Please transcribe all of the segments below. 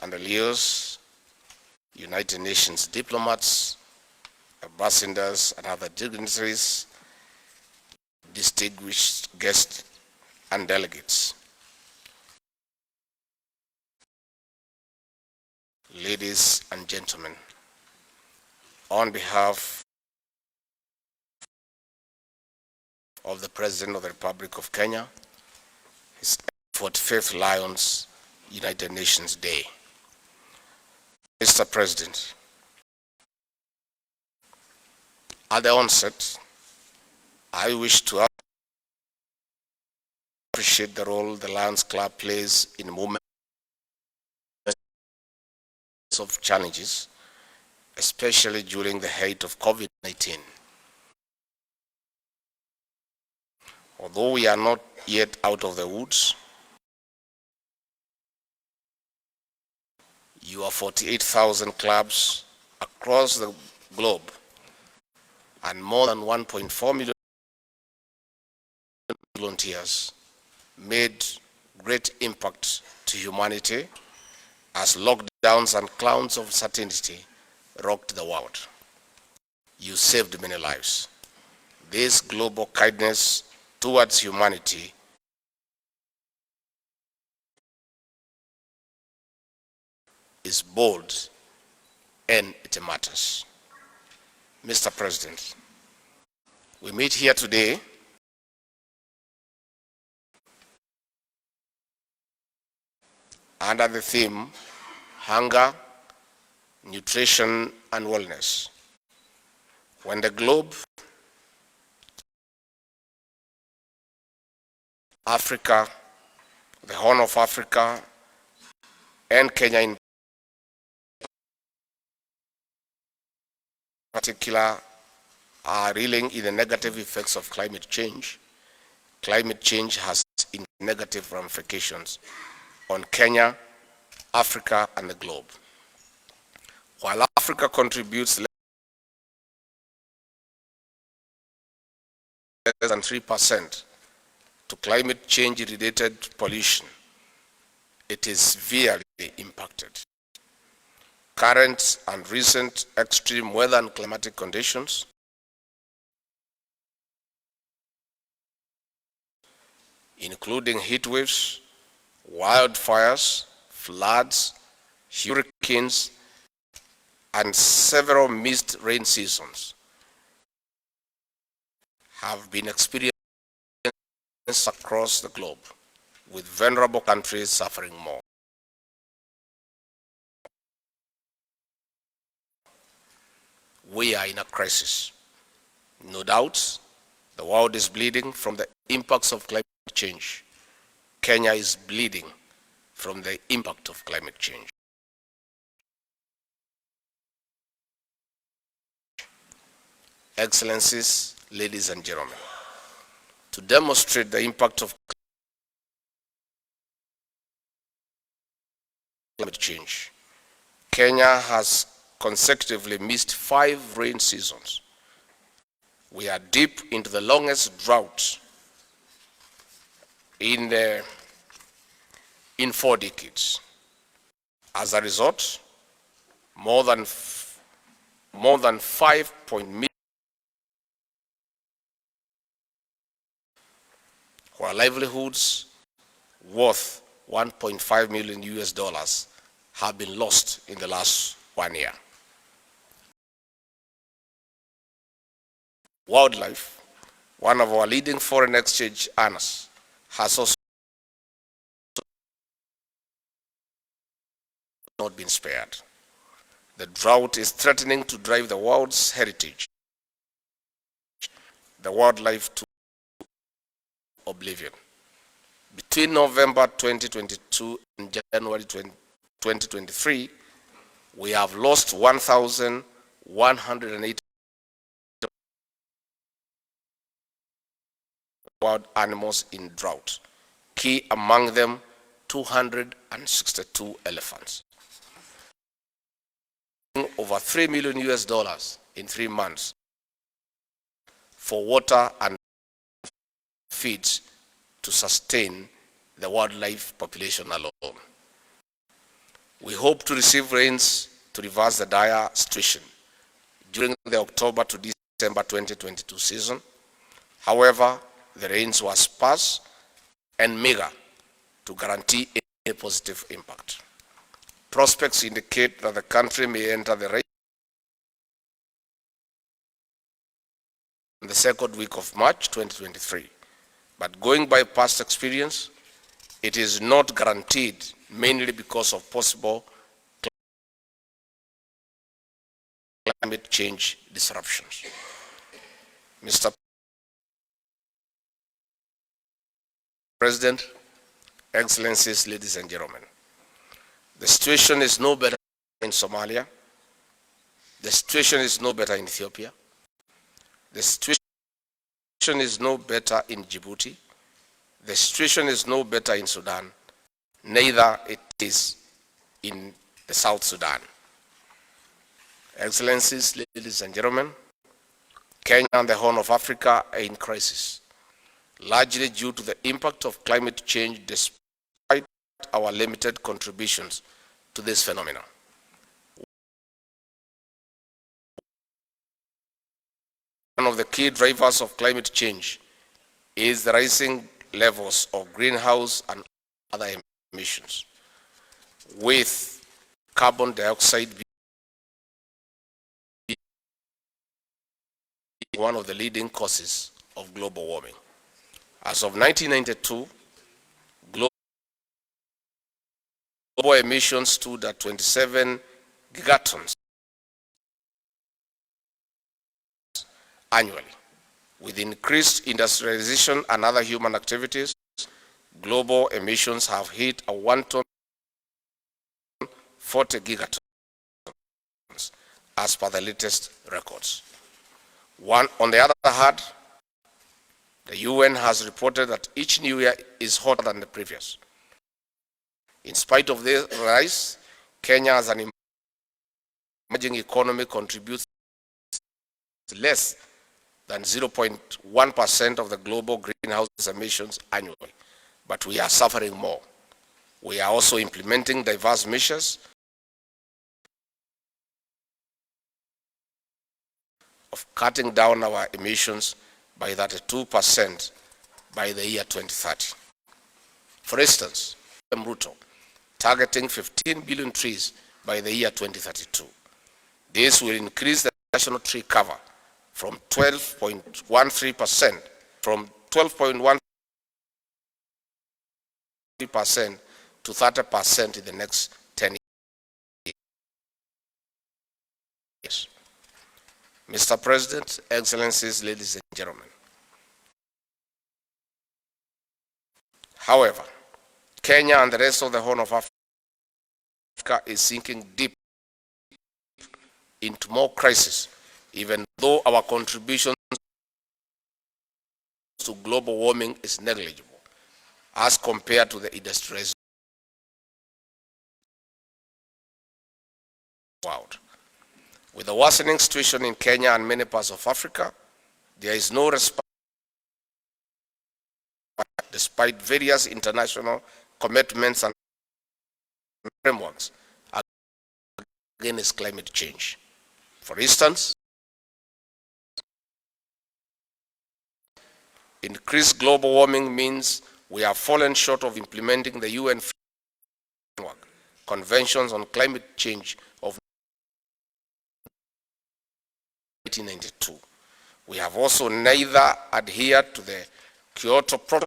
and the leaders, United Nations diplomats, ambassadors, and other dignitaries, distinguished guests and delegates. Ladies and gentlemen, on behalf of the President of the Republic of Kenya, His 45th Lions United Nations Day. Mr. President, at the onset, I wish to appreciate the role the Lions Club plays in moments of challenges, especially during the height of COVID-19. Although we are not yet out of the woods, your 48,000 clubs across the globe and more than 1.4 million volunteers made great impact to humanity as lockdowns and clouds of uncertainty rocked the world. You saved many lives. This global kindness towards humanity is bold and it matters. Mr. President, we meet here today under the theme Hunger, Nutrition and Wellness. When the globe, Africa, the Horn of Africa, and Kenya in particular are reeling in the negative effects of climate change. Climate change has negative ramifications on Kenya, Africa, and the globe. While Africa contributes less than 3% to climate change-related pollution, it is severely impacted. Current and recent extreme weather and climatic conditions, including heat waves, wildfires, floods, hurricanes, and several missed rain seasons, have been experienced across the globe, with vulnerable countries suffering more. We are in a crisis. No doubt, the world is bleeding from the impacts of climate change. Kenya is bleeding from the impact of climate change. Excellencies, ladies and gentlemen, to demonstrate the impact of climate change, Kenya has consecutively missed 5 rain seasons. We are deep into the longest drought in 4 decades. As a result, more than 5 million, while livelihoods worth $1.5 million have been lost in the last 1 year. Wildlife, one of our leading foreign exchange earners, has also not been spared. The drought is threatening to drive the world's heritage, the wildlife, to oblivion. Between November 2022 and January 2023, we have lost 1,180 wild animals in drought, key among them 262 elephants. Over $3 million in 3 months for water and feeds to sustain the wildlife population alone. We hope to receive rains to reverse the dire situation during the October to December 2022 season. However, the rains were sparse and meager to guarantee a positive impact. Prospects indicate that the country may enter the rain in the second week of March 2023. But going by past experience, it is not guaranteed, mainly because of possible climate change disruptions. Mr. President, Excellencies, ladies and gentlemen, the situation is no better in Somalia. The situation is no better in Ethiopia. The situation is no better in Djibouti. The situation is no better in Sudan. Neither it is in the South Sudan. Excellencies, ladies and gentlemen, Kenya and the Horn of Africa are in crisis, largely due to the impact of climate change despite our limited contributions to this phenomenon. One of the key drivers of climate change is the rising levels of greenhouse and other emissions, with carbon dioxide being one of the leading causes of global warming. As of 1992, global emissions stood at 27 gigatons annually. With increased industrialization and other human activities, global emissions have hit a 1 ton 40 gigatons as per the latest records. On the other hand, the UN has reported that each new year is hotter than the previous. In spite of this rise, Kenya as an emerging economy contributes less than 0.1% of the global greenhouse emissions annually, but we are suffering more. We are also implementing diverse measures of cutting down our emissions by 32% by the year 2030. For instance, Ruto targeting 15 billion trees by the year 2032. This will increase the national tree cover from 12.13% to 30% in the next 10 years. Mr. President, Excellencies, ladies and gentlemen. However, Kenya and the rest of the Horn of Africa is sinking deep into more crisis, even though our contribution to global warming is negligible as compared to the industrialized world. With the worsening situation in Kenya and many parts of Africa, there is no respite despite various international commitments and frameworks against climate change. For instance, increased global warming means we have fallen short of implementing the UN framework conventions on climate change of 1992. We have also neither adhered to the Kyoto Protocol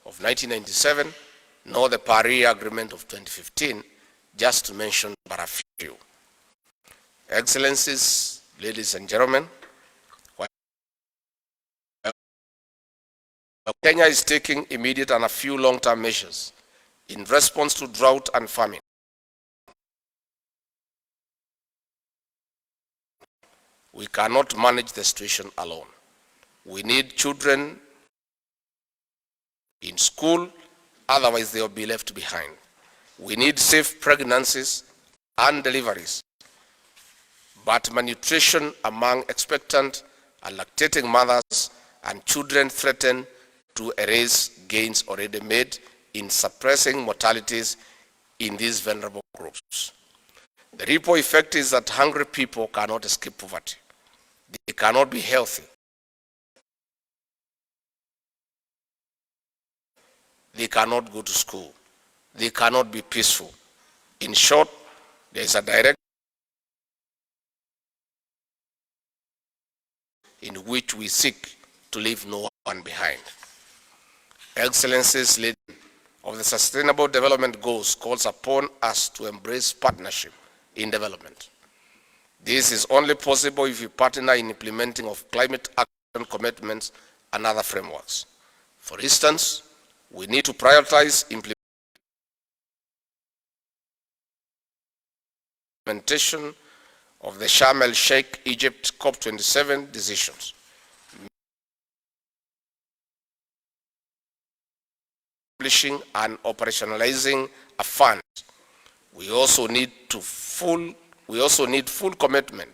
of 1997, nor the Paris Agreement of 2015, just to mention but a few. Excellencies, ladies and gentlemen, Kenya is taking immediate and a few long-term measures in response to drought and famine. We cannot manage the situation alone. We need children in school, otherwise they will be left behind. We need safe pregnancies and deliveries, but malnutrition among expectant and lactating mothers and children threaten to erase gains already made in suppressing mortalities in these vulnerable groups. The ripple effect is that hungry people cannot escape poverty. They cannot be healthy. They cannot go to school. They cannot be peaceful. In short, there is a direct in which we seek to leave no one behind. Excellencies, leading of the Sustainable Development Goals calls upon us to embrace partnership in development. This is only possible if we partner in implementing of climate action commitments and other frameworks. For instance, we need to prioritize implementation of the Sharm el-Sheikh Egypt COP27 decisions, establishing and operationalizing a fund. We also need full commitment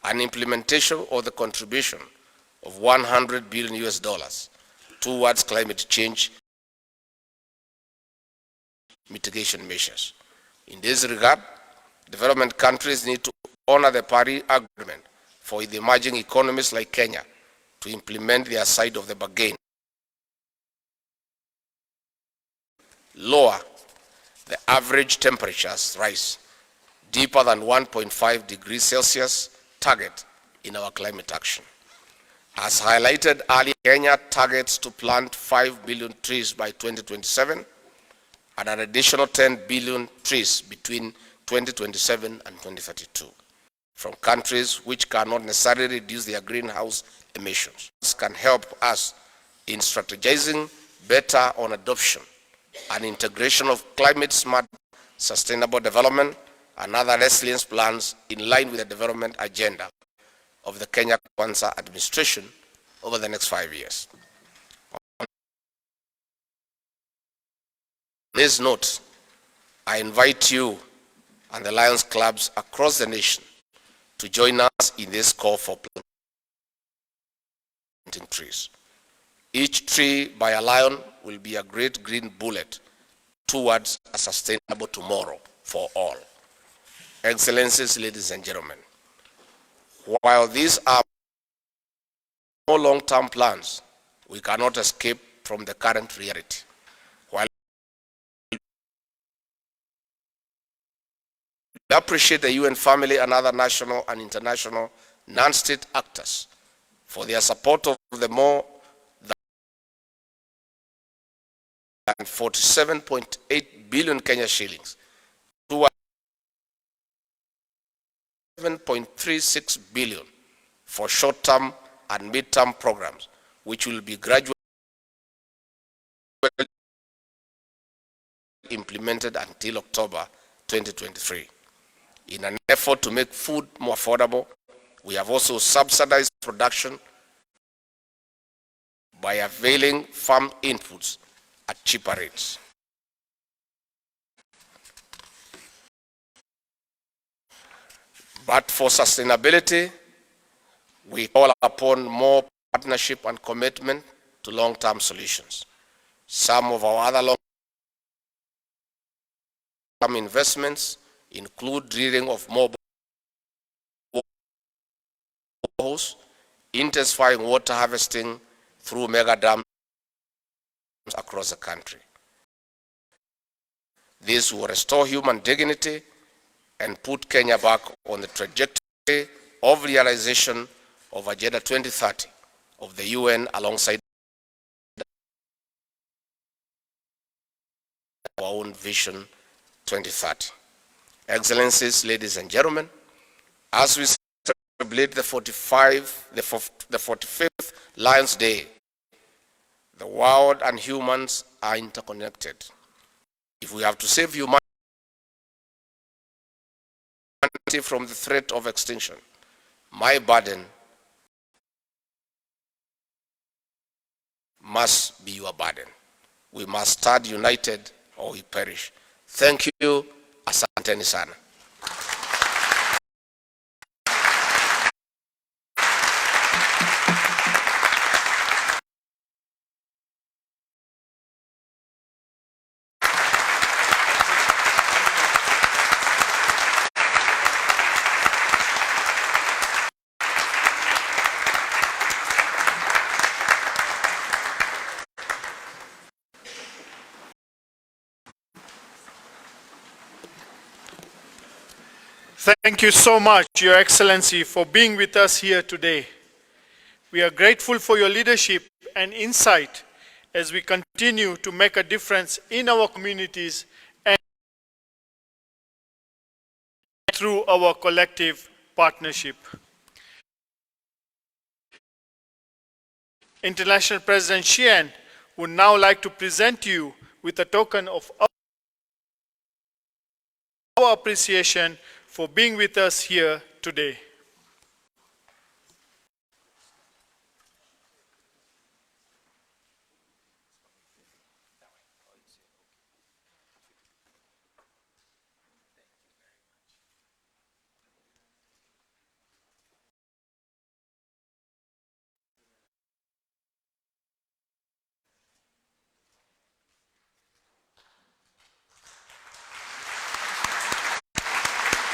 and implementation of the contribution of $100 billion towards climate change mitigation measures. In this regard, development countries need to honor the Paris Agreement for the emerging economies like Kenya to implement their side of the bargain. Lower the average temperatures rise deeper than 1.5 degrees Celsius target in our climate action. As highlighted earlier, Kenya targets to plant 5 billion trees by 2027 and an additional 10 billion trees between 2027 and 2032 from countries which cannot necessarily reduce their greenhouse emissions. This can help us in strategizing better on adoption and integration of climate-smart sustainable development and other resilience plans in line with the development agenda of the Kenya Kwanza administration over the next 5 years. On this note, I invite you and the Lions Clubs across the nation to join us in this call for planting trees. Each tree by a lion will be a great green bullet towards a sustainable tomorrow for all. Excellencies, ladies and gentlemen, while these are more long-term plans, we cannot escape from the current reality. While we appreciate the UN family and other national and international non-state actors for their support of the more than 47.8 billion Kenya shillings to 7.36 billion for short-term and mid-term programs, which will be gradually implemented until October 2023. In an effort to make food more affordable, we have also subsidized production by availing farm inputs at cheaper rates. But for sustainability, we call upon more partnership and commitment to long-term solutions. Some of our other long-term investments include drilling of more boreholes, intensifying water harvesting through mega dams across the country. This will restore human dignity and put Kenya back on the trajectory of realization of Agenda 2030 of the UN alongside our own Vision 2030. Excellencies, ladies and gentlemen, as we celebrate the 45th Lions Day, the world and humans are interconnected. If we have to save humanity from the threat of extinction, my burden must be your burden. We must stand united or we perish. Thank you. Asanteni sana. Thank you so much, Your Excellency, for being with us here today. We are grateful for your leadership and insight as we continue to make a difference in our communities and through our collective partnership. International President Sheehan would now like to present you with a token of our appreciation for being with us here today.